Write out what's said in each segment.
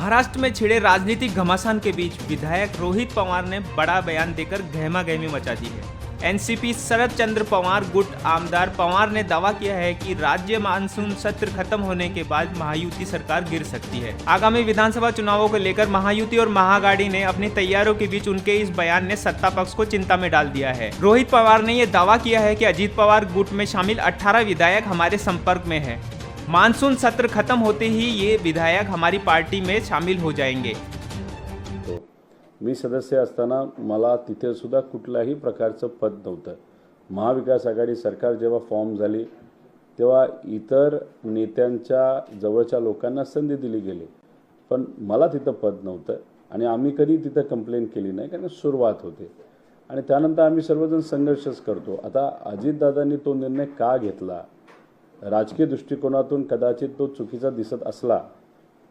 महाराष्ट्र में छिड़े राजनीतिक घमासान के बीच विधायक रोहित पवार ने बड़ा बयान देकर गहमागहमी मचा दी है। एनसीपी शरद चंद्र पवार गुट आमदार पवार ने दावा किया है कि राज्य मानसून सत्र खत्म होने के बाद महायुति सरकार गिर सकती है। आगामी विधानसभा चुनावों को लेकर महायुति और महागाड़ी ने अपनी तैयारियों के बीच उनके इस बयान ने सत्ता पक्ष को चिंता में डाल दिया है। रोहित पवार ने यह दावा किया है कि अजीत पवार गुट में शामिल 18 विधायक हमारे संपर्क में है। मानसून सत्र खत्म होते ही ये विधायक हमारी पार्टी में शामिल हो जाएंगे। मी सदस्य असताना मला तिथे सुद्धा कुठल्याही प्रकारचं पद नव्हतं। महाविकास आघाडी सरकार जेव्हा फॉर्म झाली तेव्हा इतर नेत्यांच्या जवळच्या लोकांना संधी दिली गेली, पण मला तिथं पद नव्हतं आणि आम्ही कधी तिथं कंप्लेंट केली नाही, कारण सुरुवात होते आणि त्यानंतर आम्ही सर्वजण संघर्षच करतो। आता अजितदादांनी तो निर्णय का घेतला, राजकीय दृष्टिकोनातून कदाचित तो चुकीचा दिसत असला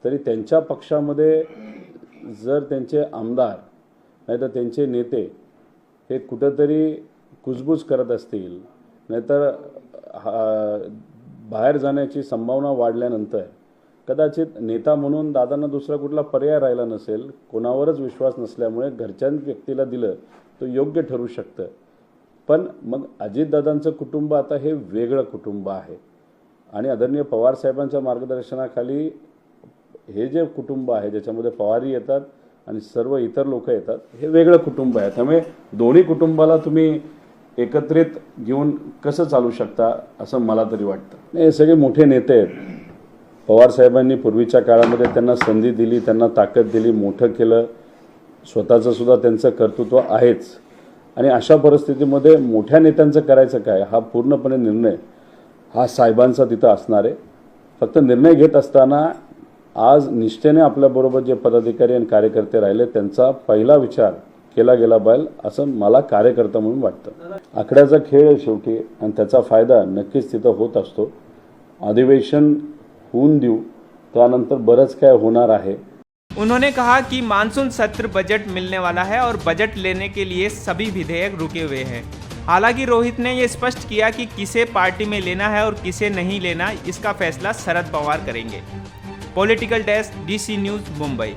तरी त्यांच्या पक्षामध्ये जर त्यांचे आमदार नाहीतर त्यांचे नेते हे कुठेतरी कुजबूज करत असतील, नाहीतर बाहेर जाण्याची संभावना वाढल्यानंतर कदाचित नेता म्हणून दादांना दुसरा कुठला पर्याय राहिला नसेल, कोणावरच विश्वास नसल्यामुळे घरच्या व्यक्तीला दिलं तो योग्य ठरू शकतं। पण मग अजितदादांचं कुटुंब आता हे वेगळं कुटुंब आहे आणि आदरणीय पवार साहेबांच्या मार्गदर्शनाखाली हे जे कुटुंब आहे ज्याच्यामध्ये पवारही येतात आणि सर्व इतर लोक येतात, हे वेगळं कुटुंब आहे। त्यामुळे दोन्ही कुटुंबाला तुम्ही एकत्रित घेऊन कसं चालू शकता असं मला तरी वाटतं। हे सगळे मोठे नेते आहेत। पवार साहेबांनी पूर्वीच्या काळामध्ये त्यांना संधी दिली, त्यांना ताकद दिली, मोठं केलं, स्वतःचं सुद्धा त्यांचं कर्तृत्व आहेच आणि अशा परिस्थितीमध्ये मोठ्या नेत्यांचं करायचं काय हा पूर्णपणे निर्णय हा साहेबांचा तिथं असणार आहे। फक्त निर्णय घेत असताना आज निष्ठेने आपल्याबरोबर जे पदाधिकारी आणि कार्यकर्ते राहिले त्यांचा पहिला विचार केला गेला पाहिजे असं मला कार्यकर्ता म्हणून वाटतं। आकड्याचा खेळ आहे शेवटी आणि त्याचा फायदा नक्कीच तिथं होत असतो। अधिवेशन होऊन देऊ, त्यानंतर बरंच काय होणार आहे। उन्होंने कहा कि मानसून सत्र बजट मिलने वाला है और बजट लेने के लिए सभी विधेयक रुके हुए हैं। हालांकि रोहित ने यह स्पष्ट किया कि किसे पार्टी में लेना है और किसे नहीं लेना, इसका फैसला शरद पवार करेंगे। Political desk, DC news, Mumbai.